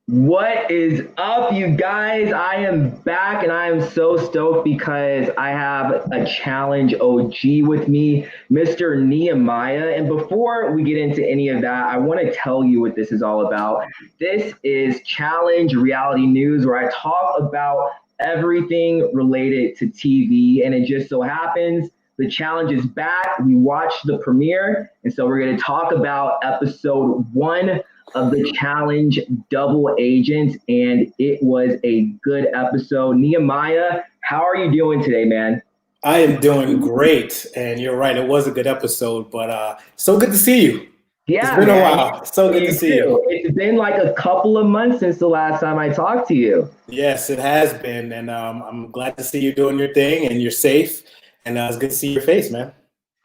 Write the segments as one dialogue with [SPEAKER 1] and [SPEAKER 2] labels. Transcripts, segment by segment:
[SPEAKER 1] What is up, you guys? I am back and I am so stoked because I have a challenge OG with me, Mr. Nehemiah. And before we get into any of that, I want to tell you what this is all about. This is Challenge Reality News, where I talk about everything related to TV. And it just so happens the challenge is back. We watched the premiere. And so we're going to talk about episode one of the challenge Double Agents, and it was a good episode. Nehemiah, how are you doing today, man?
[SPEAKER 2] I am doing great, and you're right. It was a good episode, but so good to see you. It's
[SPEAKER 1] Yeah,
[SPEAKER 2] been a
[SPEAKER 1] man,
[SPEAKER 2] while. So good to
[SPEAKER 1] you
[SPEAKER 2] see you.
[SPEAKER 1] too. It's been like a couple of months since the last time I talked to you.
[SPEAKER 2] Yes, it has been, and I'm glad to see you doing your thing, and you're safe, and it's good to see your face, man.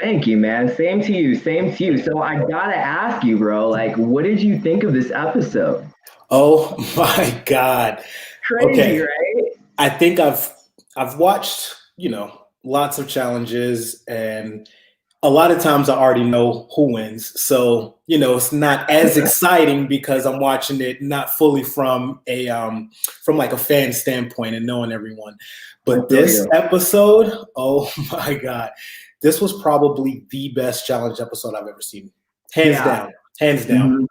[SPEAKER 1] Thank you, man. Same to you. Same to you. So I gotta ask you, bro. Like, what did you think of this episode?
[SPEAKER 2] Oh my God.
[SPEAKER 1] Crazy,
[SPEAKER 2] Okay,
[SPEAKER 1] right?
[SPEAKER 2] I think I've watched lots of challenges, and a lot of times I already know who wins. So, it's not as exciting because I'm watching it not fully from from like a fan standpoint and knowing everyone.
[SPEAKER 1] I
[SPEAKER 2] But
[SPEAKER 1] feel
[SPEAKER 2] this
[SPEAKER 1] you.
[SPEAKER 2] episode, oh my God, this was probably the best challenge episode I've ever seen. Hands
[SPEAKER 1] Yeah.
[SPEAKER 2] down. Hands down.
[SPEAKER 1] Mhm.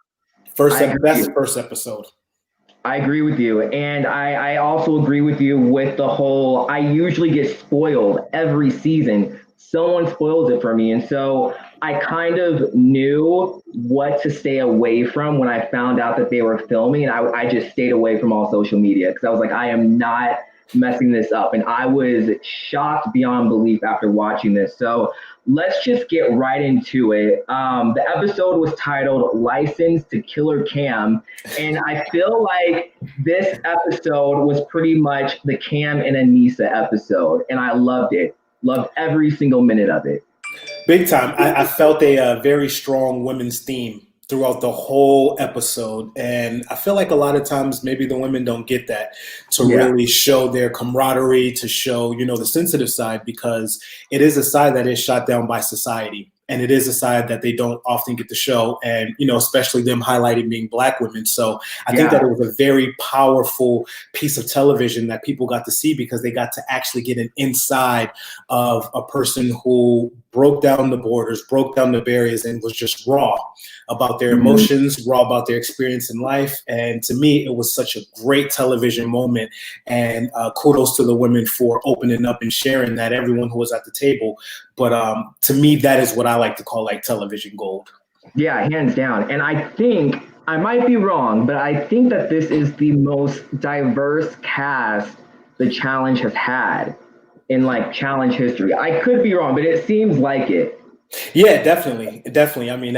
[SPEAKER 2] First
[SPEAKER 1] I agree.
[SPEAKER 2] best first episode.
[SPEAKER 1] I agree with you. And I also agree with you with the whole, I usually get spoiled every season. Someone spoils it for me. And so I kind of knew what to stay away from when I found out that they were filming. And I just stayed away from all social media because I was like, I am not messing this up. And I was shocked beyond belief after watching this. So let's just get right into it. The episode was titled License to Killer Cam. And I feel like this episode was pretty much the Cam and Anissa episode, and I loved it. Loved every single minute of it.
[SPEAKER 2] Big time. I felt a very strong women's theme throughout the whole episode. And I feel like a lot of times maybe the women don't get that to
[SPEAKER 1] Yeah,
[SPEAKER 2] really show their camaraderie, to show, the sensitive side, because it is a side that is shot down by society. And it is a side that they don't often get to show. And, especially them highlighting being Black women. So I think that
[SPEAKER 1] yeah,
[SPEAKER 2] it was a very powerful piece of television that people got to see because they got to actually get an inside of a person who broke down the borders, broke down the barriers, and was just raw about their
[SPEAKER 1] mhm,
[SPEAKER 2] emotions, raw about their experience in life. And to me, it was such a great television moment. And kudos to the women for opening up and sharing that, everyone who was at the table. But to me, that is what I like to call like television gold.
[SPEAKER 1] yeah, hands down. And I think I might be wrong, but I think that this is the most diverse cast the challenge has had in like challenge history. I could be wrong, but it seems like it.
[SPEAKER 2] Yeah, definitely, definitely. I mean,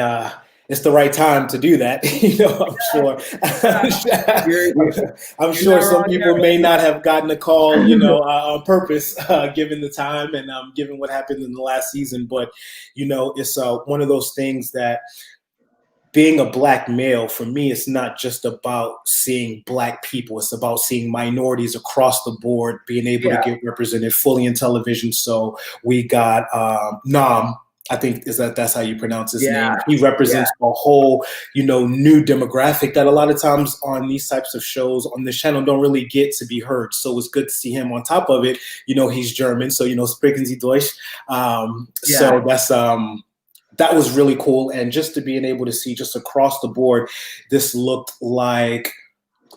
[SPEAKER 2] it's the right time to do that. I'm sure.
[SPEAKER 1] You're,
[SPEAKER 2] I'm
[SPEAKER 1] you're
[SPEAKER 2] sure
[SPEAKER 1] not
[SPEAKER 2] some
[SPEAKER 1] wrong
[SPEAKER 2] people may
[SPEAKER 1] there,
[SPEAKER 2] not have gotten a call, on purpose, given the time and given what happened in the last season. But it's one of those things that being a Black male, for me, it's not just about seeing Black people. It's about seeing minorities across the board being able to
[SPEAKER 1] yeah,
[SPEAKER 2] get represented fully in television. So we got Nam. I think that's how you pronounce his
[SPEAKER 1] yeah,
[SPEAKER 2] name. He
[SPEAKER 1] yeah,
[SPEAKER 2] represents a whole, new demographic that a lot of times on these types of shows on this channel don't really get to be heard. So it's good to see him. On top of it, he's German, so sprechen Sie Deutsch.
[SPEAKER 1] yeah.
[SPEAKER 2] So that was really cool. And just to being able to see just across the board, this looked like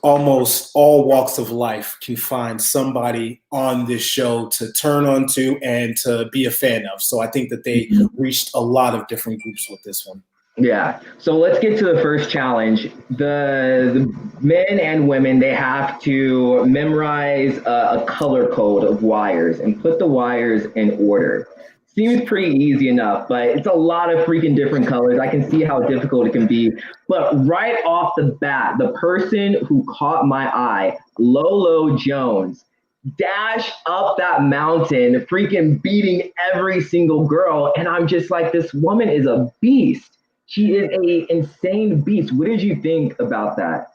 [SPEAKER 2] almost all walks of life can find somebody on this show to turn onto and to be a fan of. So I think that they reached a lot of different groups with this one.
[SPEAKER 1] Yeah. So let's get to the first challenge. The men and women, they have to memorize a color code of wires and put the wires in order. Seems pretty easy enough, but it's a lot of freaking different colors. I can see how difficult it can be. But right off the bat, the person who caught my eye, Lolo Jones, dash up that mountain, freaking beating every single girl. And I'm just like, this woman is a beast. She is a insane beast. What did you think about that?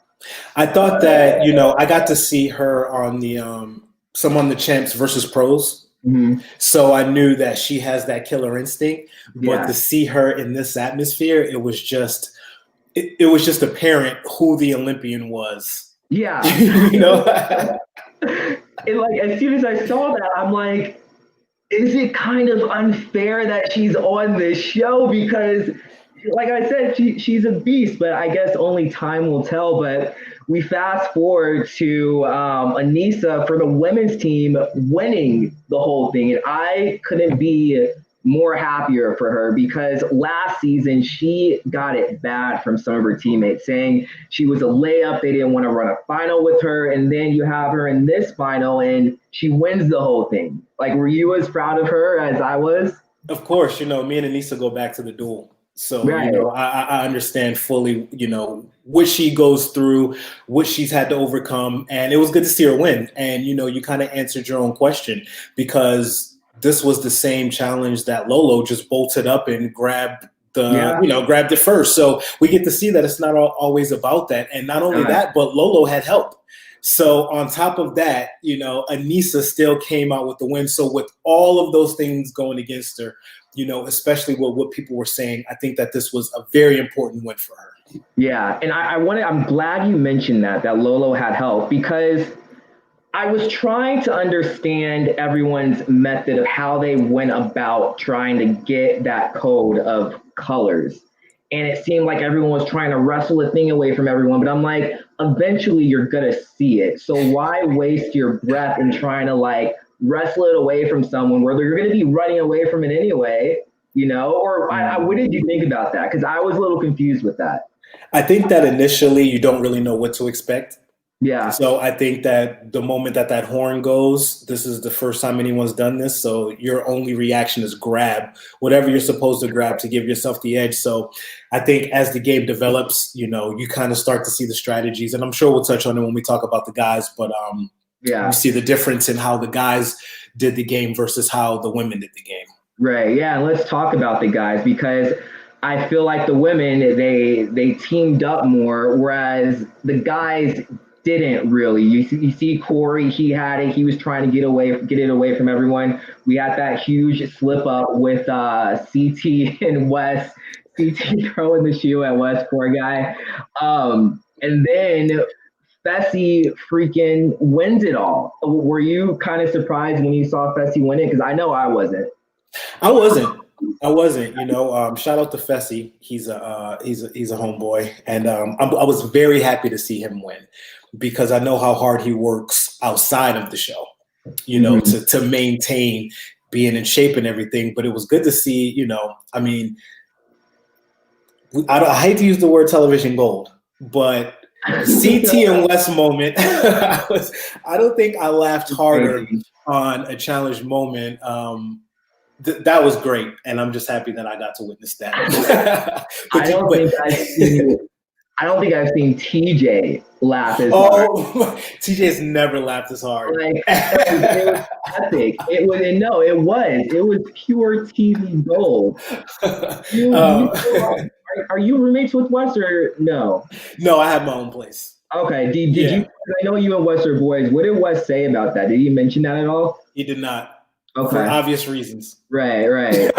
[SPEAKER 2] I thought that, I got to see her on the some on the Champs versus Pros.
[SPEAKER 1] Mhm.
[SPEAKER 2] So I knew that she has that killer instinct, but to
[SPEAKER 1] Yeah,
[SPEAKER 2] see her in this atmosphere, it was just apparent who the Olympian was
[SPEAKER 1] Yeah.
[SPEAKER 2] You know?
[SPEAKER 1] And like as soon as I saw that, I'm like, is it kind of unfair that she's on this show? Because like I said, she's a beast, but I guess only time will tell. But we fast forward to Anissa for the women's team winning the whole thing. And I couldn't be more happier for her because last season she got it bad from some of her teammates saying she was a layup. They didn't want to run a final with her. And then you have her in this final and she wins the whole thing. Like, were you as proud of her as I was?
[SPEAKER 2] Of course, me and Anissa go back to the duel. So,
[SPEAKER 1] Right.
[SPEAKER 2] I understand fully, what she goes through, what she's had to overcome. And it was good to see her win. And, you kind of answered your own question because this was the same challenge that Lolo just bolted up and grabbed grabbed it first. So we get to see that it's not always about that. And not only that, but Lolo had help. So on top of that, Anissa still came out with the win. So with all of those things going against her, especially with what people were saying, I think that this was a very important win for her.
[SPEAKER 1] Yeah, and I'm glad you mentioned that Lolo had help because I was trying to understand everyone's method of how they went about trying to get that code of colors. And it seemed like everyone was trying to wrestle the thing away from everyone. But I'm like, eventually you're going to see it. So why waste your breath in trying to like wrestle it away from someone where you're going to be running away from it anyway, Or what did you think about that? Because I was a little confused with that.
[SPEAKER 2] I think that initially you don't really know what to expect.
[SPEAKER 1] Yeah.
[SPEAKER 2] So I think that the moment that horn goes, this is the first time anyone's done this. So your only reaction is grab whatever you're supposed to grab to give yourself the edge. So I think as the game develops, you kind of start to see the strategies. And I'm sure we'll touch on it when we talk about the guys. But you see the difference in how the guys did the game versus how the women did the game.
[SPEAKER 1] Right. Yeah. Let's talk about the guys because I feel like the women, they teamed up more, whereas the guys didn't really. You see Corey, he had it. He was trying to get it away from everyone. We had that huge slip up with CT and Wes. CT throwing the shoe at Wes, poor guy. And then Fessy freaking wins it all. Were you kind of surprised when you saw Fessy win it? Because I know I wasn't.
[SPEAKER 2] I wasn't. Shout out to Fessy. He's a homeboy, and I was very happy to see him win because I know how hard he works outside of the show, to maintain being in shape and everything. But it was good to see, I hate to use the word television gold, but CT and Wes moment, I don't think I laughed harder on a challenge moment. That was great, and I'm just happy that I got to witness that.
[SPEAKER 1] I don't think I've seen TJ laugh as hard.
[SPEAKER 2] TJ's never laughed as hard.
[SPEAKER 1] Like it was epic. It was pure TV gold. Are you roommates with Wes or no?
[SPEAKER 2] No, I have my own place.
[SPEAKER 1] Okay. Did you? I know you and Wes are boys. What did Wes say about that? Did he mention that at all?
[SPEAKER 2] He did not.
[SPEAKER 1] Okay.
[SPEAKER 2] For obvious reasons.
[SPEAKER 1] Right.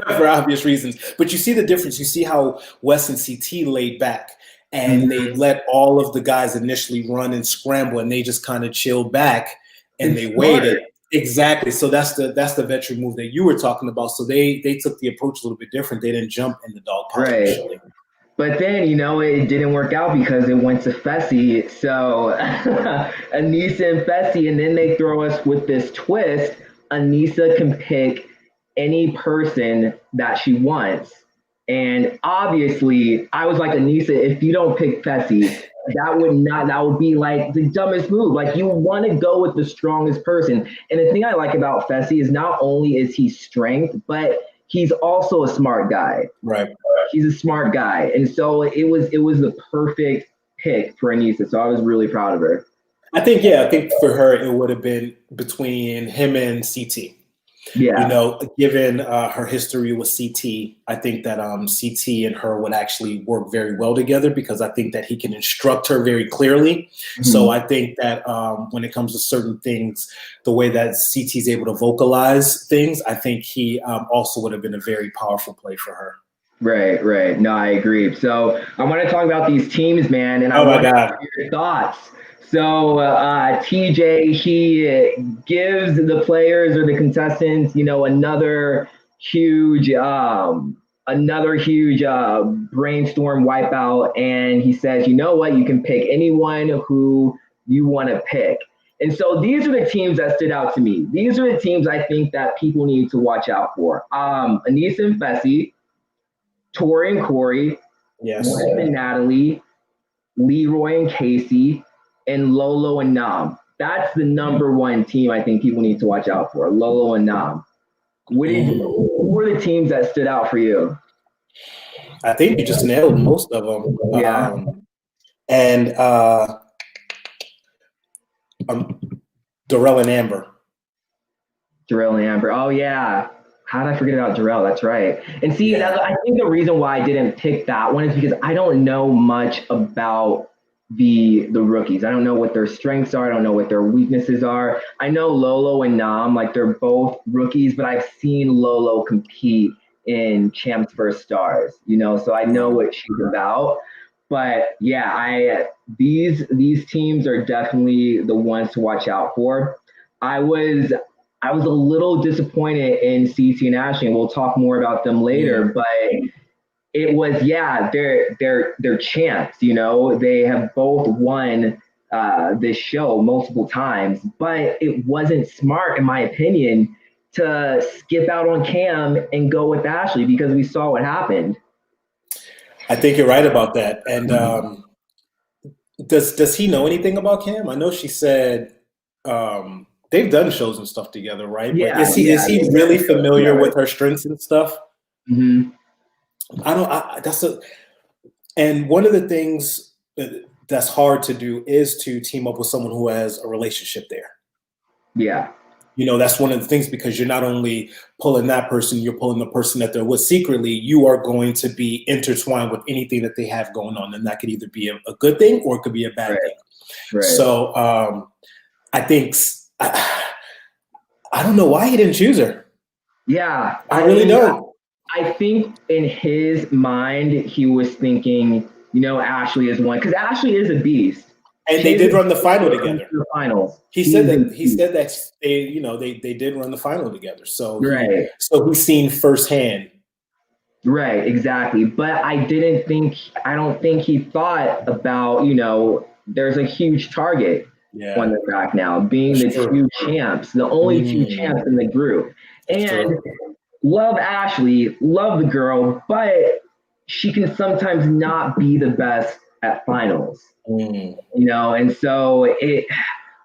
[SPEAKER 2] For obvious reasons. But you see the difference. You see how Wes and CT laid back and they let all of the guys initially run and scramble and they just kind of chilled back and they waited. Exactly. So that's the veteran move that you were talking about. So they took the approach a little bit different. They didn't jump in the dog pile initially.
[SPEAKER 1] But then, it didn't work out because it went to Fessy. So Anissa and Fessy, and then they throw us with this twist. Anissa can pick any person that she wants. And obviously, I was like, Anissa, if you don't pick Fessy, that would be like the dumbest move. Like, you want to go with the strongest person. And the thing I like about Fessy is not only is he strength, but he's also a smart guy.
[SPEAKER 2] Right.
[SPEAKER 1] He's a smart guy. And so it was the perfect pick for Anissa. So I was really proud of her.
[SPEAKER 2] I think for her, it would have been between him and CT.
[SPEAKER 1] Yeah.
[SPEAKER 2] Given her history with CT, I think that CT and her would actually work very well together because I think that he can instruct her very clearly. Mm-hmm. So I think that when it comes to certain things, the way that CT is able to vocalize things, I think he also would have been a very powerful play for her.
[SPEAKER 1] Right. No, I agree. So I want to talk about these teams, man, and I
[SPEAKER 2] Oh my
[SPEAKER 1] want to
[SPEAKER 2] God.
[SPEAKER 1] hear your thoughts. So TJ, he gives the players or the contestants, huge, another huge brainstorm wipeout, and he says, you know what, you can pick anyone who you want to pick. And so these are the teams that stood out to me. These are the teams I think that people need to watch out for. Anissa and Fessy, Tori and Corey,
[SPEAKER 2] Yes.
[SPEAKER 1] Wes and Natalie, Leroy and Casey, and Lolo and Nam. That's the number one team I think people need to watch out for. Lolo and Nam. Who were the teams that stood out for you?
[SPEAKER 2] I think you just nailed most of them.
[SPEAKER 1] Yeah,
[SPEAKER 2] And Darrell and Amber.
[SPEAKER 1] Jarrell and Amber. Oh yeah. How did I forget about Jarrell? That's right. And see,
[SPEAKER 2] Yeah.
[SPEAKER 1] I think the reason why I didn't pick that one is because I don't know much about the rookies. I don't know what their strengths are. I don't know what their weaknesses are. I know Lolo and Nam, like they're both rookies, but I've seen Lolo compete in Champs vs Stars, so I know what she's about. But yeah, I these teams are definitely the ones to watch out for. I was I was a little disappointed in CT and Ashley, and we'll talk more about them later.
[SPEAKER 2] Mm.
[SPEAKER 1] But it was, yeah, they're champs. They have both won this show multiple times, but it wasn't smart, in my opinion, to skip out on Cam and go with Ashley because we saw what happened.
[SPEAKER 2] I think you're right about that. And does he know anything about Cam? I know she said they've done shows and stuff together, right? But
[SPEAKER 1] Yeah,
[SPEAKER 2] is he really familiar with her strengths and stuff?
[SPEAKER 1] Mm-hmm.
[SPEAKER 2] I don't. And one of the things that's hard to do is to team up with someone who has a relationship there.
[SPEAKER 1] Yeah.
[SPEAKER 2] That's one of the things, because you're not only pulling that person, you're pulling the person that they're with secretly. You are going to be intertwined with anything that they have going on. And that could either be a good thing or it could be a bad thing.
[SPEAKER 1] Right.
[SPEAKER 2] So I think, I don't know why he didn't choose her.
[SPEAKER 1] Yeah.
[SPEAKER 2] I really don't.
[SPEAKER 1] I think in his mind, he was thinking, Ashley is one, because Ashley is a beast.
[SPEAKER 2] And they did run the final together.
[SPEAKER 1] The finals.
[SPEAKER 2] He said that they did run the final together. So
[SPEAKER 1] right.
[SPEAKER 2] So he's seen firsthand.
[SPEAKER 1] Right, exactly. But I don't think he thought about, there's a huge target on the back now, being the two champs, the only two champs in the group. And love Ashley, love the girl, but she can sometimes not be the best at finals. And so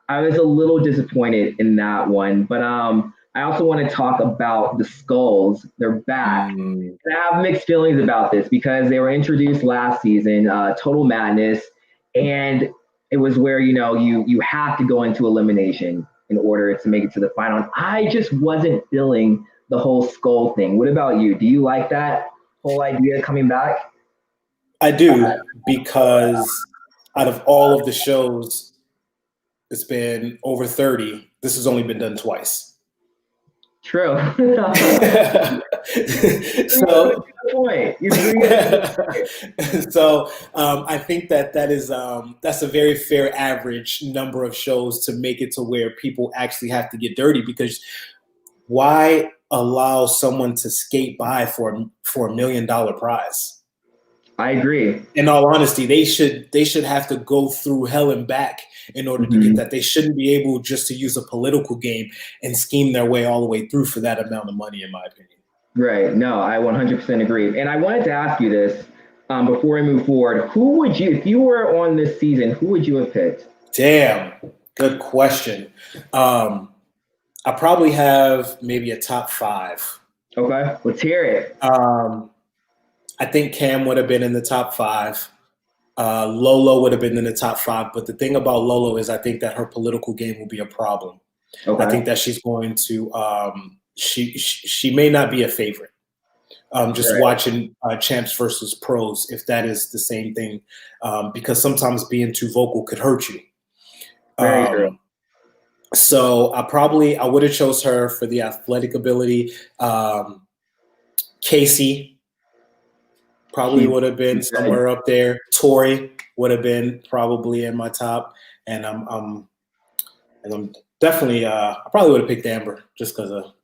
[SPEAKER 1] I was a little disappointed in that one. But I also want to talk about the Skulls. They're back. And I have mixed feelings about this because they were introduced last season, Total Madness, and it was where you have to go into elimination in order to make it to the final. And I just wasn't feeling the whole Skull thing. What about you? Do you like that whole idea coming back?
[SPEAKER 2] I do, because out of all of the shows, it's been over 30. This has only been done twice.
[SPEAKER 1] True.
[SPEAKER 2] So, I think that's a very fair average number of shows to make it to where people actually have to get dirty, because why allow someone to skate by for $1 million prize?
[SPEAKER 1] I agree.
[SPEAKER 2] In all honesty, they should have to go through hell and back in order to get that. They shouldn't be able just to use a political game and scheme their way all the way through for that amount of money, in my opinion.
[SPEAKER 1] Right. No, I 100% agree. And I wanted to ask you this before we move forward. Who would you, if you were on this season, who would you have picked?
[SPEAKER 2] Damn, good question. I probably have maybe a top 5.
[SPEAKER 1] Okay, let's hear it.
[SPEAKER 2] I think Cam would have been in the top 5. Lolo would have been in the top 5. But the thing about Lolo is I think that her political game will be a problem. Okay. I think that she's going to she may not be a favorite. Just watching champs versus pros, if that is the same thing, because sometimes being too vocal could hurt you.
[SPEAKER 1] Very true.
[SPEAKER 2] So I would have chose her for the athletic ability. Casey. probably would have been somewhere up there. Tori would have been probably in my top, and I'm definitely I probably would have picked Amber just because of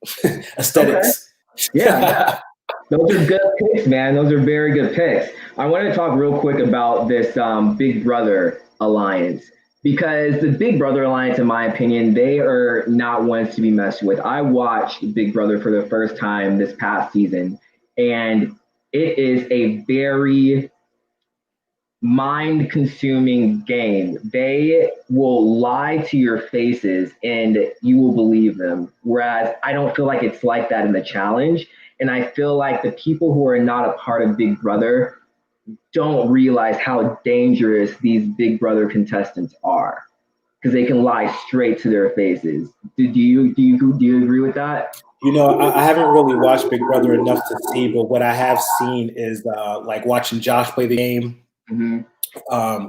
[SPEAKER 2] aesthetics.
[SPEAKER 1] Okay. Yeah. Those are good picks, man. Those are very good picks. I want to talk real quick about this Big Brother alliance because the Big Brother alliance, in my opinion, they are not ones to be messed with. I watched Big Brother for the first time this past season, and it is a very mind consuming game. They will lie to your faces and you will believe them. Whereas I don't feel like it's like that in the challenge. And I feel like the people who are not a part of Big Brother don't realize how dangerous these Big Brother contestants are because they can lie straight to their faces. Do you agree with that?
[SPEAKER 2] I haven't really watched Big Brother enough to see, but what I have seen is like watching Josh play the game. Mm-hmm.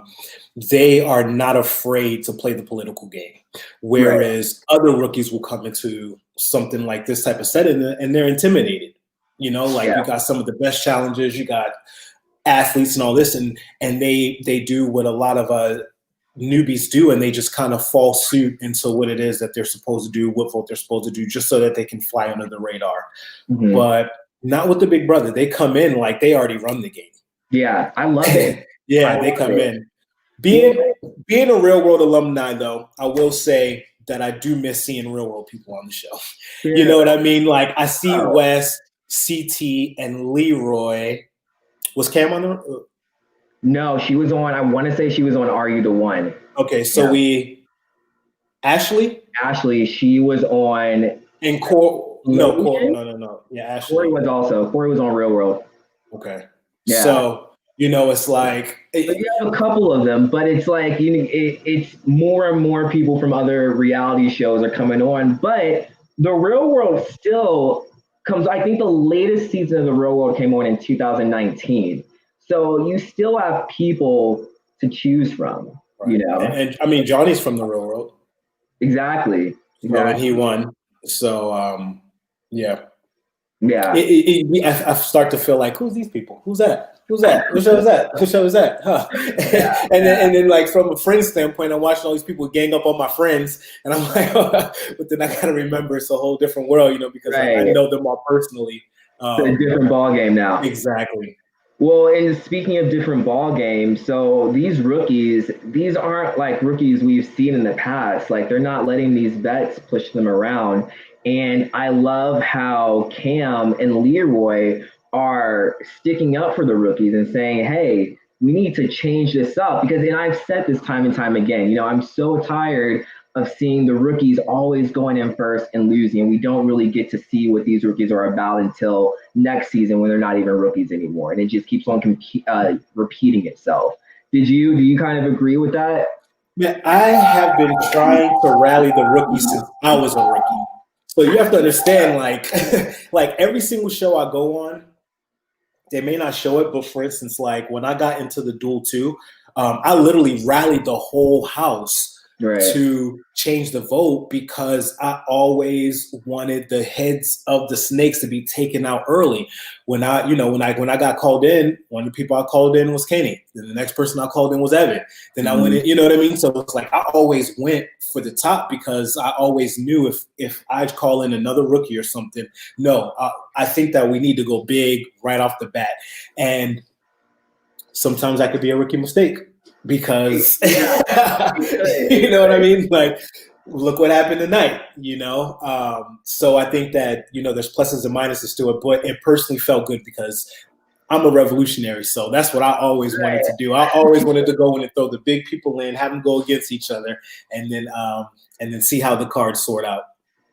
[SPEAKER 2] They are not afraid to play the political game, whereas other rookies will come into something like this type of setting and they're intimidated. You got some of the best challenges, you got athletes and all this, and they do what a lot of newbies do, and they just kind of fall suit into what it is that they're supposed to do, what vote they're supposed to do, just so that they can fly under the radar. Mm-hmm. But not with the Big Brother. They come in like they already run the game.
[SPEAKER 1] Yeah, I love it.
[SPEAKER 2] They come in. Being a Real World alumni, though, I will say that I do miss seeing Real World people on the show. Yeah. You know what I mean? Like I see Wes, CT, and Leroy. Was Cam on there?
[SPEAKER 1] No, she was on. I want to say she was on Are You the One?
[SPEAKER 2] Okay, so Ashley,
[SPEAKER 1] she was on.
[SPEAKER 2] And no. Yeah, Ashley.
[SPEAKER 1] Corey was on Real World.
[SPEAKER 2] Okay. Yeah. So it's like
[SPEAKER 1] you have a couple of them, but it's like it's more and more people from other reality shows are coming on. But the Real World still comes. I think the latest season of the Real World came on in 2019. So you still have people to choose from,
[SPEAKER 2] right. And I mean, Johnny's from the Real World.
[SPEAKER 1] Exactly.
[SPEAKER 2] And he won. So, yeah.
[SPEAKER 1] Yeah.
[SPEAKER 2] I start to feel like, who's these people? Who's that? What show is that? What show is that? Huh? Yeah. and then like from a friend standpoint, I'm watching all these people gang up on my friends, and I'm like, but then I got to remember it's a whole different world, because I know them all personally.
[SPEAKER 1] It's a different ball game now.
[SPEAKER 2] Exactly.
[SPEAKER 1] Well, and speaking of different ball games, so these rookies, these aren't like rookies we've seen in the past. Like they're not letting these vets push them around. And I love how Cam and Leroy are sticking up for the rookies and saying, hey, we need to change this up because, and I've said this time and time again, I'm so tired of seeing the rookies always going in first and losing. And we don't really get to see what these rookies are about until next season when they're not even rookies anymore. And it just keeps on repeating itself. Do you kind of agree with that?
[SPEAKER 2] Yeah, I have been trying to rally the rookies since I was a rookie. So you have to understand, like every single show I go on, they may not show it, but for instance, like when I got into the Duel 2, I literally rallied the whole house to change the vote because I always wanted the heads of the snakes to be taken out early. When I got called in, one of the people I called in was Kenny. Then the next person I called in was Evan. Then I went in, you know what I mean? So it's like I always went for the top because I always knew if I call in another rookie or something, I think that we need to go big right off the bat. And sometimes that could be a rookie mistake. Because you know what I mean? Like, look what happened tonight, So I think that, there's pluses and minuses to it, but it personally felt good because I'm a revolutionary. So that's what I always wanted to do. I always wanted to go in and throw the big people in, have them go against each other, and then see how the cards sort out.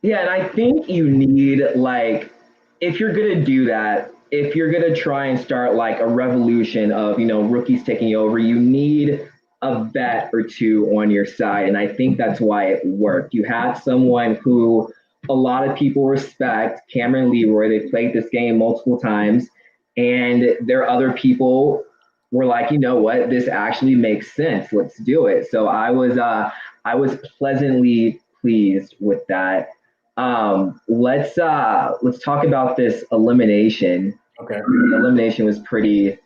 [SPEAKER 1] Yeah, and I think you need, like, if you're going to do that, if you're going to try and start like a revolution of, rookies taking over, you need a vet or two on your side. And I think that's why it worked. You had someone who a lot of people respect, Cameron Leroy. They played this game multiple times. And there are other people were like, you know what, this actually makes sense. Let's do it. So I was pleasantly pleased with that. Let's talk about this elimination.
[SPEAKER 2] Okay.
[SPEAKER 1] The elimination was pretty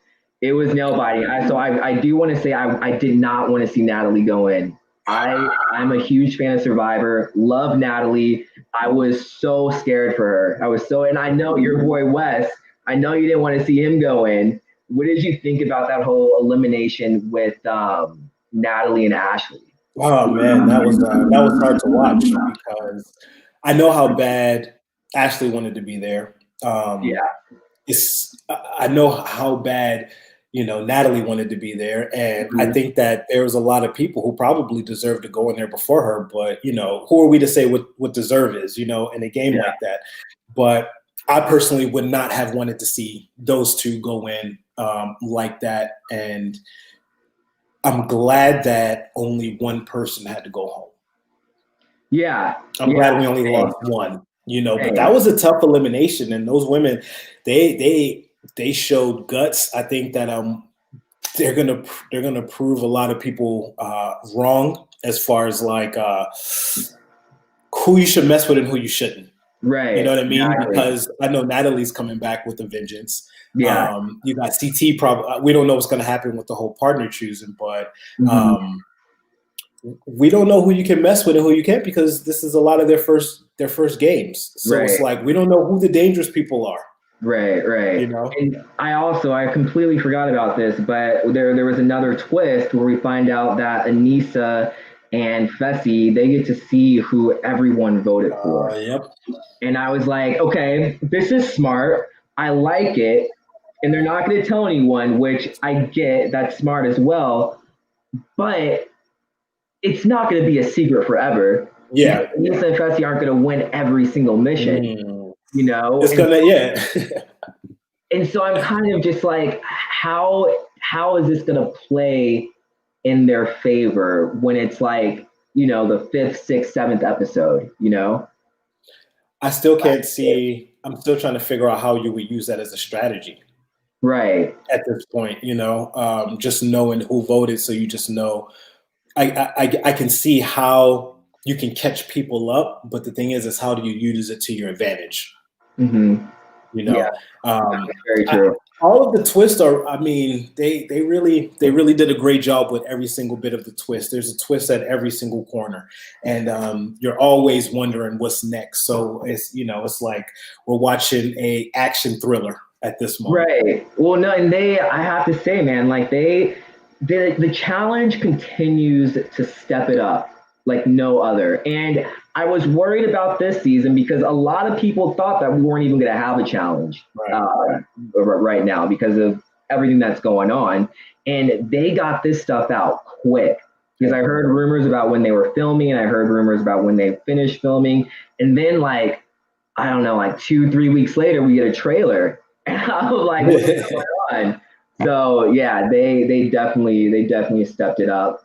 [SPEAKER 1] It was nail biting. I do want to say I did not want to see Natalie go in. I'm a huge fan of Survivor. Love Natalie. I was so scared for her. And I know your boy Wes. I know you didn't want to see him go in. What did you think about that whole elimination with Natalie and Ashley?
[SPEAKER 2] Oh man, that was hard to watch because I know how bad Ashley wanted to be there.
[SPEAKER 1] Yeah.
[SPEAKER 2] I know how bad Natalie wanted to be there, and I
[SPEAKER 1] Mhm.
[SPEAKER 2] think that there was a lot of people who probably deserved to go in there before her. But who are we to say what deserve is? In a game
[SPEAKER 1] Yeah.
[SPEAKER 2] like that. But I personally would not have wanted to see those two go in like that, and I'm glad that only one person had to go home.
[SPEAKER 1] Yeah.
[SPEAKER 2] I'm
[SPEAKER 1] Yeah.
[SPEAKER 2] glad we only lost one, but that was a tough elimination. And those women, they showed guts. I think that they're gonna prove a lot of people wrong as far as like who you should mess with and who you shouldn't.
[SPEAKER 1] Right.
[SPEAKER 2] You know what I mean?
[SPEAKER 1] Exactly.
[SPEAKER 2] Because I know Natalie's coming back with a vengeance.
[SPEAKER 1] Yeah.
[SPEAKER 2] You got CT. Probably we don't know what's going to happen with the whole partner choosing, but
[SPEAKER 1] Mhm.
[SPEAKER 2] we don't know who you can mess with and who you can't because this is a lot of their first games. So
[SPEAKER 1] Right.
[SPEAKER 2] it's like we don't know who the dangerous people are.
[SPEAKER 1] Right. And I completely forgot about this, but there was another twist where we find out that Anissa and Fessy, they get to see who everyone voted for.
[SPEAKER 2] Yep.
[SPEAKER 1] And I was like, okay, this is smart. I like it. And they're not going to tell anyone, which I get, that's smart as well. But it's not going to be a secret forever.
[SPEAKER 2] Yeah.
[SPEAKER 1] Anissa and Fessy aren't going to win every single mission,
[SPEAKER 2] It's gonna
[SPEAKER 1] And so I'm kind of just like, how is this gonna play in their favor when it's like, the fifth, sixth, seventh episode,
[SPEAKER 2] I still can't see. I'm still trying to figure out how you would use that as a strategy.
[SPEAKER 1] Right.
[SPEAKER 2] At this point, just knowing who voted, so you just know. I can see how you can catch people up, but the thing is how do you use it to your advantage?
[SPEAKER 1] Mm-hmm.
[SPEAKER 2] Yeah,
[SPEAKER 1] very true.
[SPEAKER 2] All of the twists are. I mean, they really did a great job with every single bit of the twist. There's a twist at every single corner, and you're always wondering what's next. So it's like we're watching a action thriller at this moment.
[SPEAKER 1] Right. Well, no, and I have to say, man, like the challenge continues to step it up like no other. And I was worried about this season because a lot of people thought that we weren't even going to have a challenge right now because of everything that's going on. And they got this stuff out quick because I heard rumors about when they were filming and I heard rumors about when they finished filming. And then like, I don't know, like 2-3 weeks later, we get a trailer. And I was like, what's going on? So yeah, they definitely stepped it up.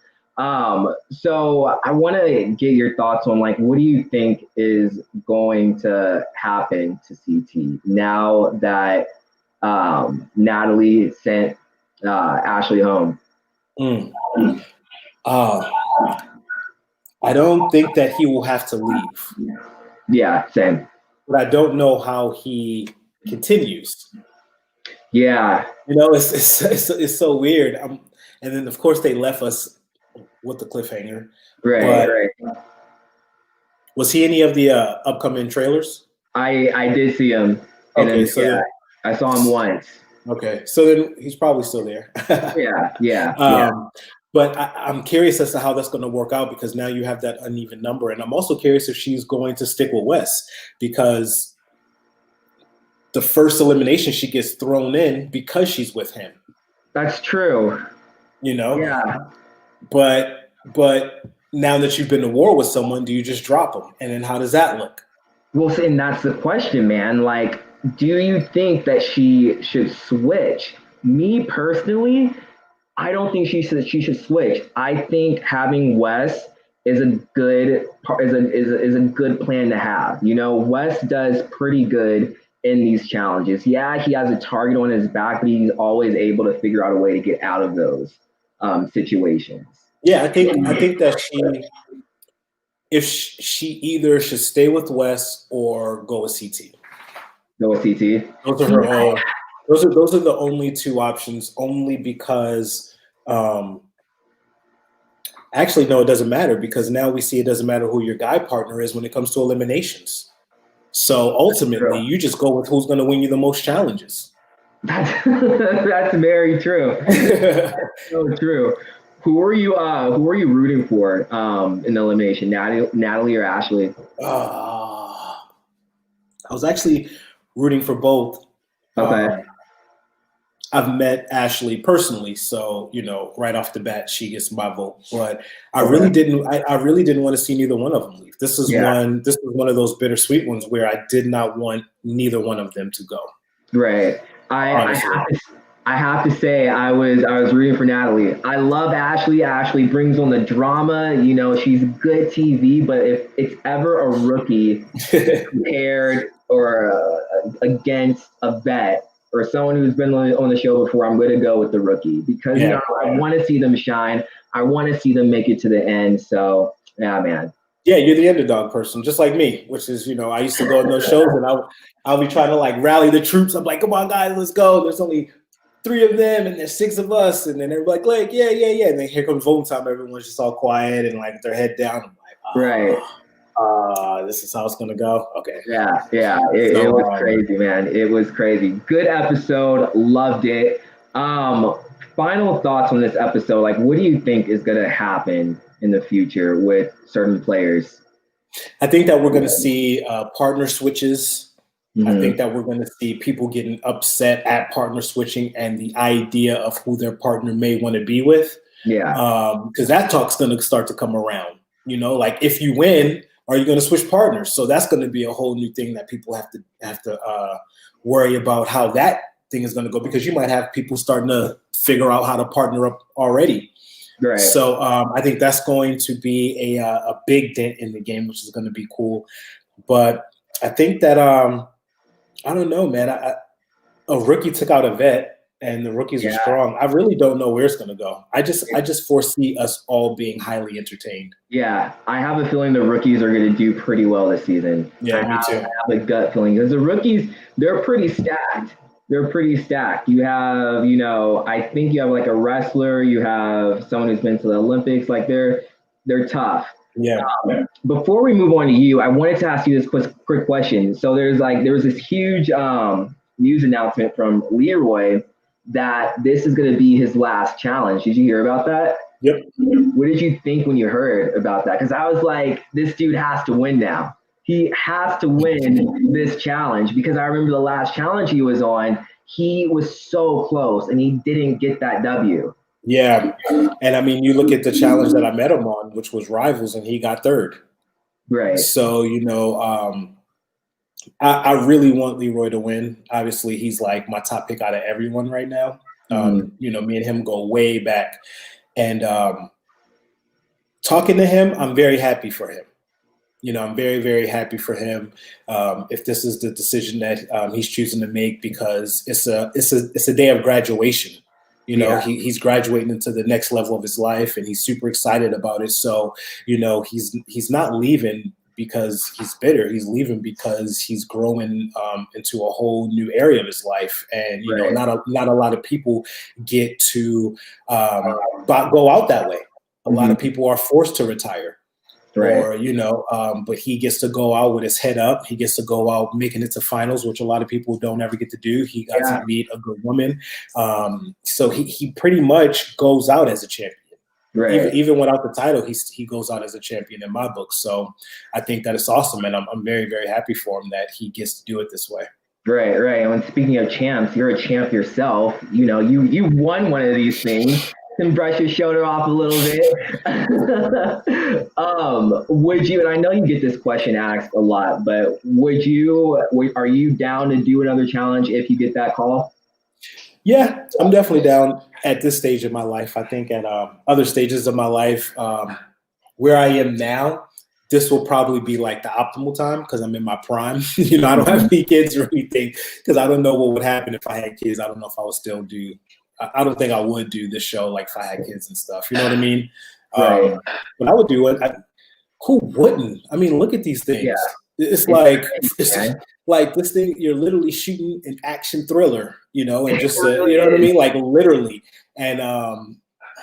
[SPEAKER 1] So I want to get your thoughts on like, what do you think is going to happen to CT now that Natalie sent Ashley home?
[SPEAKER 2] I don't think that he will have to leave.
[SPEAKER 1] Yeah, same.
[SPEAKER 2] But I don't know how he continues.
[SPEAKER 1] Yeah,
[SPEAKER 2] it's so weird. And then of course they left us with the cliffhanger.
[SPEAKER 1] Right.
[SPEAKER 2] Was he any of the upcoming trailers?
[SPEAKER 1] I did see him.
[SPEAKER 2] Okay, so
[SPEAKER 1] I saw him once.
[SPEAKER 2] Okay, so then he's probably still there.
[SPEAKER 1] Yeah.
[SPEAKER 2] But I'm curious as to how that's going to work out because now you have that uneven number, and I'm also curious if she's going to stick with Wes because the first elimination she gets thrown in because she's with him.
[SPEAKER 1] That's true. Yeah.
[SPEAKER 2] But now that you've been to war with someone, do you just drop them? And then how does that look?
[SPEAKER 1] Well, and that's the question, man. Like, do you think that she should switch? Me personally, I don't think she should switch. I think having Wes is a good is a good plan to have. Wes does pretty good in these challenges. Yeah, he has a target on his back, but he's always able to figure out a way to get out of those situations.
[SPEAKER 2] Yeah, I think that she either should stay with Wes or go with CT.
[SPEAKER 1] Go with CT.
[SPEAKER 2] Those are her own. Those are the only two options. Only because, actually, no, it doesn't matter, because now we see it doesn't matter who your guy partner is when it comes to eliminations. So ultimately, you just go with who's going to win you the most challenges.
[SPEAKER 1] That's very true. So true. Who are you rooting for in the elimination? Natalie or Ashley?
[SPEAKER 2] I was actually rooting for both.
[SPEAKER 1] Okay.
[SPEAKER 2] I've met Ashley personally, so right off the bat, she gets my vote. But I
[SPEAKER 1] Okay.
[SPEAKER 2] really didn't. I really didn't want to see neither one of them leave. This was
[SPEAKER 1] Yeah.
[SPEAKER 2] one of those bittersweet ones where I did not want neither one of them to go.
[SPEAKER 1] Right. I have to say I was rooting for Natalie. I love Ashley. Ashley brings on the drama. She's good TV, but if it's ever a rookie compared or against a vet or someone who's been on the show before, I'm going to go with the rookie because
[SPEAKER 2] Yeah.
[SPEAKER 1] I want to see them shine. I want to see them make it to the end. So yeah, man.
[SPEAKER 2] Yeah, you're the underdog person, just like me, which is, I used to go on those shows and I'll be trying to like rally the troops. I'm like, come on, guys, let's go. There's only 3 of them and there's 6 of us. And then they're like, yeah. And then here comes voting time. Everyone's just all quiet and like their head down. I'm like,
[SPEAKER 1] right.
[SPEAKER 2] This is how it's going to go. Okay.
[SPEAKER 1] Yeah. It was crazy, man. It was crazy. Good episode. Loved it. Final thoughts on this episode. Like, what do you think is going to happen in the future with certain players?
[SPEAKER 2] I think that we're going to see partner switches.
[SPEAKER 1] Mm-hmm.
[SPEAKER 2] I think that we're going to see people getting upset at partner switching and the idea of who their partner may want to be with.
[SPEAKER 1] Yeah.
[SPEAKER 2] Because that talk's going to start to come around. Like if you win, are you going to switch partners? So that's going to be a whole new thing that people have to worry about how that thing is going to go, because you might have people starting to figure out how to partner up already.
[SPEAKER 1] Right.
[SPEAKER 2] So I think that's going to be a big dent in the game, which is going to be cool. But I think that I don't know, man. A rookie took out a vet, and the rookies are strong. I really don't know where it's going to go. I just foresee us all being highly entertained.
[SPEAKER 1] Yeah, I have a feeling the rookies are going to do pretty well this season.
[SPEAKER 2] Yeah, me too.
[SPEAKER 1] I have a gut feeling because the rookies, they're pretty stacked. You have, I think you have like a wrestler. You have someone who's been to the Olympics. Like they're tough.
[SPEAKER 2] Yeah.
[SPEAKER 1] Before we move on to you, I wanted to ask you this quick question. So there was this huge news announcement from Leroy that this is going to be his last challenge. Did you hear about that?
[SPEAKER 2] Yep.
[SPEAKER 1] What did you think when you heard about that? Because I was like, this dude has to win now. He has to win this challenge, because I remember the last challenge he was on, he was so close and he didn't get that W.
[SPEAKER 2] Yeah. And I mean, you look at the challenge that I met him on, which was Rivals, and he got 3rd.
[SPEAKER 1] Right.
[SPEAKER 2] So, I really want Leroy to win. Obviously, he's like my top pick out of everyone right now. Me and him go way back. And talking to him, I'm very happy for him. I'm very, very happy for him. If this is the decision that he's choosing to make, because it's a day of graduation. He's graduating into the next level of his life, and he's super excited about it. So, he's not leaving because he's bitter. He's leaving because he's growing into a whole new area of his life. And, not a lot of people get to go out that way. A lot of people are forced to retire. Right. Or, but he gets to go out with his head up. He gets to go out making it to finals, which a lot of people don't ever get to do. He got to meet a good woman. So he pretty much goes out as a champion. Right. Even without the title, he goes out as a champion in my book. So I think that it's awesome. And I'm very, very happy for him that he gets to do it this way.
[SPEAKER 1] Right. And when speaking of champs, you're a champ yourself. You won one of these things. And brush your shoulder off a little bit. Would you, and I know you get this question asked a lot, but are you down to do another challenge if you get that call?
[SPEAKER 2] Yeah, I'm definitely down at this stage of my life. I think at other stages of my life, where I am now, this will probably be like the optimal time, because I'm in my prime. I don't have any kids or anything, because I don't know what would happen if I had kids. I don't know if I would still do. I don't think I would do this show like if I had kids and stuff. You know what I mean? Right. But I would do it. Who wouldn't? I mean, look at these things. It's
[SPEAKER 1] Man.
[SPEAKER 2] like this thing. You're literally shooting an action thriller, and just
[SPEAKER 1] Really
[SPEAKER 2] you know what I
[SPEAKER 1] is.
[SPEAKER 2] mean, like literally. And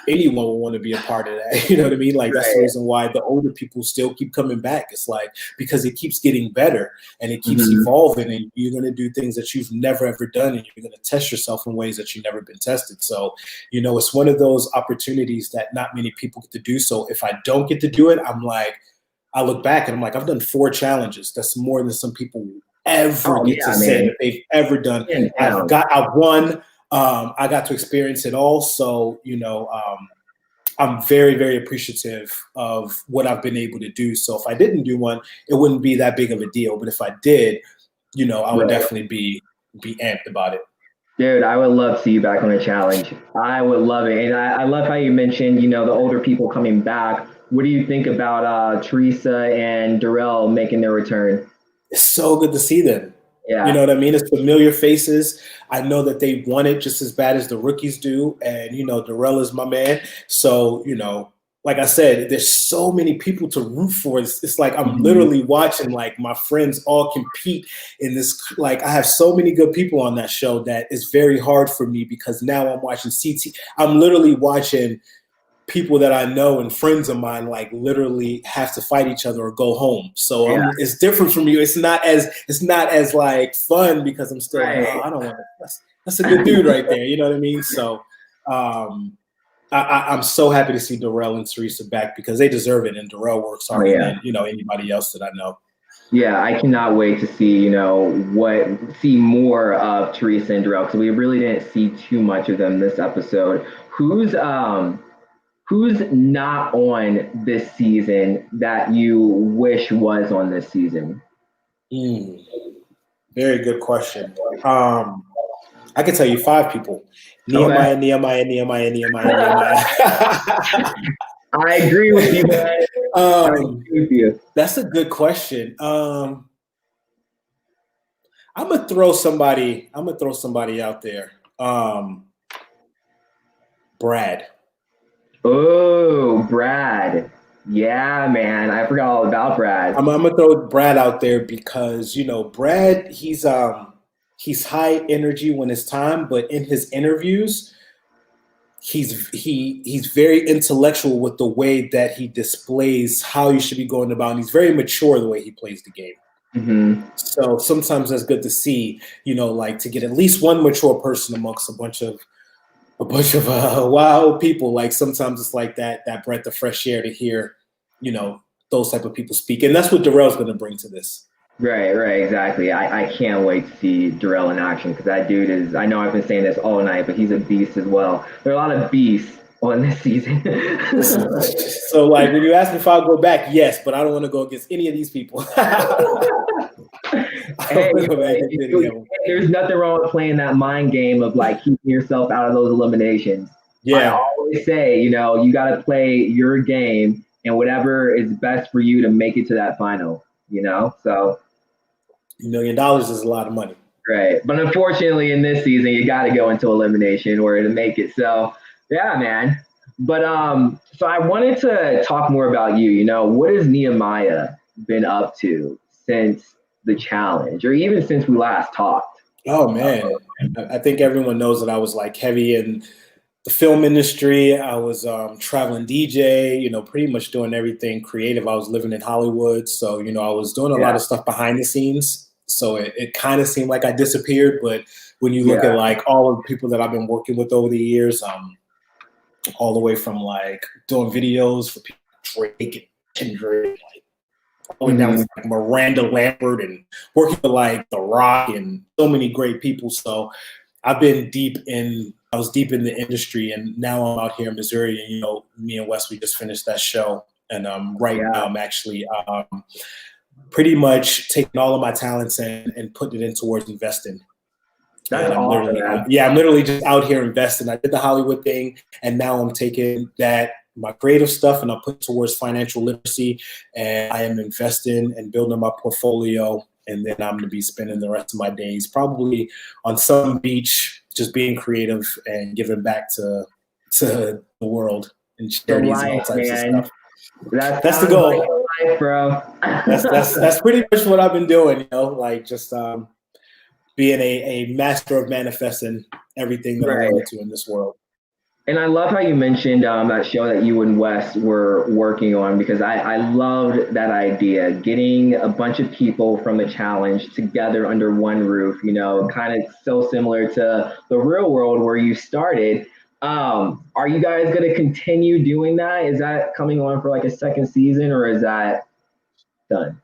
[SPEAKER 2] anyone will want to be a part of that. You know what I mean? Like that's the
[SPEAKER 1] Right.
[SPEAKER 2] reason why the older people still keep coming back. It's like because it keeps getting better and it keeps
[SPEAKER 1] Mhm.
[SPEAKER 2] evolving, and you're going to do things that you've never ever done, and you're going to test yourself in ways that you've never been tested. So, it's one of those opportunities that not many people get to do. So if I don't get to do it, I look back and I'm like, I've done 4 challenges. That's more than some people ever
[SPEAKER 1] Oh
[SPEAKER 2] get to
[SPEAKER 1] yeah,
[SPEAKER 2] say
[SPEAKER 1] man.
[SPEAKER 2] that they've ever done.
[SPEAKER 1] Hands
[SPEAKER 2] I've
[SPEAKER 1] down.
[SPEAKER 2] won. I got to experience it all. So, I'm very, very appreciative of what I've been able to do. So if I didn't do one, it wouldn't be that big of a deal. But if I did, I would
[SPEAKER 1] Right.
[SPEAKER 2] definitely be amped about it.
[SPEAKER 1] Dude, I would love to see you back on a challenge. I would love it. And I love how you mentioned, the older people coming back. What do you think about Teresa and Darrell making their return?
[SPEAKER 2] It's so good to see them. You know
[SPEAKER 1] Yeah.
[SPEAKER 2] what I mean? It's familiar faces. I know that they want it just as bad as the rookies do. And, Darrell is my man. So, like I said, there's so many people to root for. It's like I'm
[SPEAKER 1] Mhm.
[SPEAKER 2] literally watching like my friends all compete in this. Like I have so many good people on that show that it's very hard for me because now I'm watching CT. I'm literally watching people that I know and friends of mine like literally have to fight each other or go home. So
[SPEAKER 1] Yeah.
[SPEAKER 2] it's different from you. It's not as like fun because I'm still like, oh,
[SPEAKER 1] Right.
[SPEAKER 2] I don't want to. That's a good dude right there. You know what I mean? So I'm so happy to see Darrell and Teresa back because they deserve it, and Darrell works
[SPEAKER 1] Oh
[SPEAKER 2] harder
[SPEAKER 1] yeah.
[SPEAKER 2] than anybody else that I know.
[SPEAKER 1] Yeah, I cannot wait to see, see more of Teresa and Darrell because we really didn't see too much of them this episode. Who's not on this season that you wish was on this season?
[SPEAKER 2] Mm, very good question. I can tell you 5 people.
[SPEAKER 1] Okay.
[SPEAKER 2] Nehemiah, Nehemiah, Nehemiah, Nehemiah, Nehemiah.
[SPEAKER 1] I agree with you, man. I
[SPEAKER 2] um,
[SPEAKER 1] agree with you.
[SPEAKER 2] that's a good question. I'm gonna throw somebody. Out there. Brad.
[SPEAKER 1] Oh, Brad. Yeah, man. I forgot all about Brad.
[SPEAKER 2] I'm gonna throw Brad out there because Brad. He's high energy when it's time, but in his interviews, he's very intellectual with the way that he displays how you should be going about. And he's very mature the way he plays the game.
[SPEAKER 1] Hmm.
[SPEAKER 2] So sometimes that's good to see, like to get at least one mature person amongst a bunch of wild people. Like sometimes it's like that breath of fresh air to hear, those type of people speak, and that's what Darrell's going to bring to this.
[SPEAKER 1] Right, right, exactly. I can't wait to see Darrell in action because that dude is, I know I've been saying this all night, but he's a beast as well. There are a lot of beasts on this season.
[SPEAKER 2] So like when you ask me if I'll go back, yes, but I don't want to go against any of these people. I don't
[SPEAKER 1] Hey,
[SPEAKER 2] want to go back against any of them.
[SPEAKER 1] there's nothing wrong with playing that mind game of like keeping yourself out of those eliminations. I
[SPEAKER 2] Yeah.
[SPEAKER 1] always say, you got to play your game and whatever is best for you to make it to that final. So,
[SPEAKER 2] $1 million is a lot of money.
[SPEAKER 1] right. But unfortunately, in this season, you got to go into elimination in order to make it. So, yeah, man. But so I wanted to talk more about you. What has Nehemiah been up to since the challenge, or even since we last talked?
[SPEAKER 2] Oh man, I think everyone knows that I was like heavy in the film industry. I was traveling DJ, pretty much doing everything creative. I was living in Hollywood, so I was doing a lot
[SPEAKER 1] Yeah,
[SPEAKER 2] of stuff behind the scenes. So it kind of seemed like I disappeared, but when you look at
[SPEAKER 1] yeah.
[SPEAKER 2] like all of the people that I've been working with over the years, all the way from like doing videos for people, Drake and Kendrick, all the way down
[SPEAKER 1] Hmm.
[SPEAKER 2] to like Miranda Lambert and working with like The Rock and so many great people. So I was deep in the industry, and now I'm out here in Missouri, and me and Wes, we just finished that show, and right now
[SPEAKER 1] Yeah,
[SPEAKER 2] I'm actually pretty much taking all of my talents and putting it in towards investing.
[SPEAKER 1] that's
[SPEAKER 2] And
[SPEAKER 1] awesome, man.
[SPEAKER 2] I'm literally just out here investing. I did the Hollywood thing, and now I'm taking my creative stuff and I'm putting towards financial literacy, and I am investing and building my portfolio. And then I'm going to be spending the rest of my days probably on some beach, just being creative and giving back to the world and
[SPEAKER 1] The
[SPEAKER 2] charities and all
[SPEAKER 1] life,
[SPEAKER 2] types of
[SPEAKER 1] man.
[SPEAKER 2] stuff.
[SPEAKER 1] That
[SPEAKER 2] That's the
[SPEAKER 1] sounds like
[SPEAKER 2] goal.
[SPEAKER 1] life, bro.
[SPEAKER 2] That's pretty much what I've been doing, you know, like just being a master of manifesting everything that I
[SPEAKER 1] Right.
[SPEAKER 2] want into in this world.
[SPEAKER 1] And I love how you mentioned that show that you and Wes were working on, because I loved that idea, getting a bunch of people from the challenge together under one roof, kind of so similar to the real world where you started. Are you guys going to continue doing that? Is that coming on for like a second season, or is that done?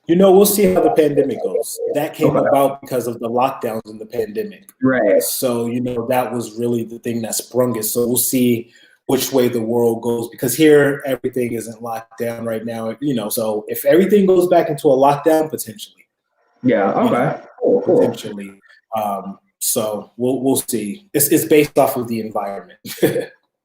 [SPEAKER 2] You know, we'll see how the pandemic goes. That came
[SPEAKER 1] Okay.
[SPEAKER 2] about because of the lockdowns in the pandemic.
[SPEAKER 1] Right.
[SPEAKER 2] So, you know, that was really the thing that sprung it. So we'll see which way the world goes, because here everything isn't locked down right now. You know, so if everything goes back into a lockdown, potentially,
[SPEAKER 1] Yeah.
[SPEAKER 2] you know,
[SPEAKER 1] Okay. Cool. Cool.
[SPEAKER 2] potentially. So we'll see. It's based off of the environment.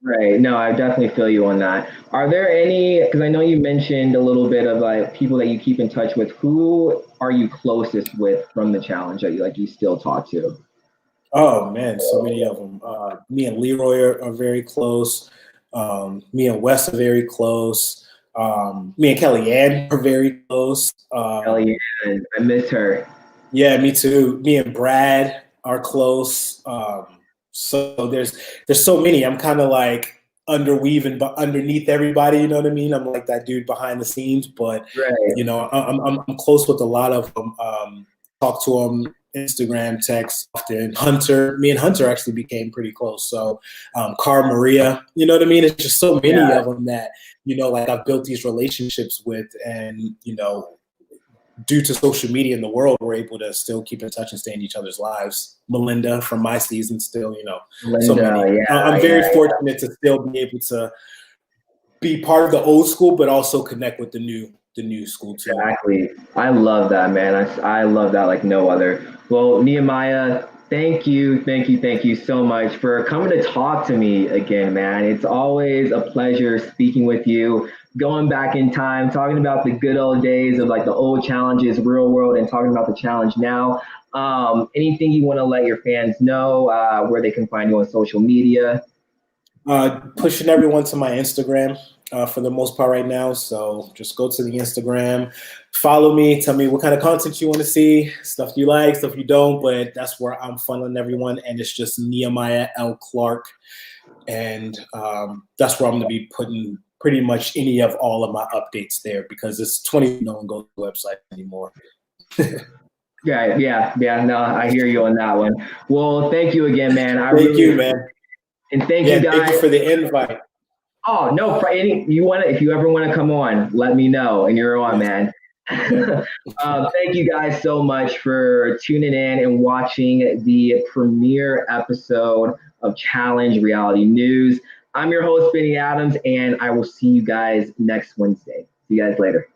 [SPEAKER 1] Right. No, I definitely feel you on that. Are there any, because I know you mentioned a little bit of like people that you keep in touch with. Who are you closest with from the challenge that you still talk to?
[SPEAKER 2] Oh man, so many of them. Me and Leroy are very close. Me and Wes are very close. Me and Kellyanne are very close.
[SPEAKER 1] Hell yeah, I miss her.
[SPEAKER 2] Yeah, me too. Me and Brad are close. So there's so many. I'm kind of like underweaving, but underneath everybody. You know what I mean? I'm like that dude behind the scenes, but
[SPEAKER 1] Right.
[SPEAKER 2] you know, I'm close with a lot of them. Talk to them, Instagram, text often. Hunter, me and Hunter actually became pretty close. So, Car Maria, you know what I mean? It's just so many
[SPEAKER 1] Yeah.
[SPEAKER 2] of them that, you know, like I've built these relationships with, and, you know, due to social media in the world, we're able to still keep in touch and stay in each other's lives. Melinda from my season, still, you know, so
[SPEAKER 1] Linda.
[SPEAKER 2] many. I'm
[SPEAKER 1] Yeah.
[SPEAKER 2] very
[SPEAKER 1] Yeah.
[SPEAKER 2] fortunate to still be able to be part of the old school, but also connect with the new school too.
[SPEAKER 1] Exactly. I love that, man. I love that like no other. Well, Nehemiah, thank you so much for coming to talk to me again, man. It's always a pleasure speaking with you, going back in time, talking about the good old days of like the old challenges, real world, and talking about the challenge now. Anything you want to let your fans know, where they can find you on social media?
[SPEAKER 2] Pushing everyone to my Instagram for the most part right now. So just go to the Instagram, follow me, tell me what kind of content you want to see, stuff you like, stuff you don't. But that's where I'm funneling everyone, and it's just Nehemiah L. Clark, and that's where I'm going to be putting pretty much any of all of my updates there, because it's 20. No one goes to the website anymore.
[SPEAKER 1] Yeah. No, I hear you on that one. Well, thank you again, man. I
[SPEAKER 2] Thank
[SPEAKER 1] really
[SPEAKER 2] you, man.
[SPEAKER 1] and thank you
[SPEAKER 2] Yeah, thank you
[SPEAKER 1] guys.
[SPEAKER 2] for the invite.
[SPEAKER 1] Oh no, if you ever want to come on, let me know, and you're on,
[SPEAKER 2] Yes.
[SPEAKER 1] man. Thank you guys so much for tuning in and watching the premiere episode of Challenge Reality News. I'm your host, Benny Adams, and I will see you guys next Wednesday. See you guys later.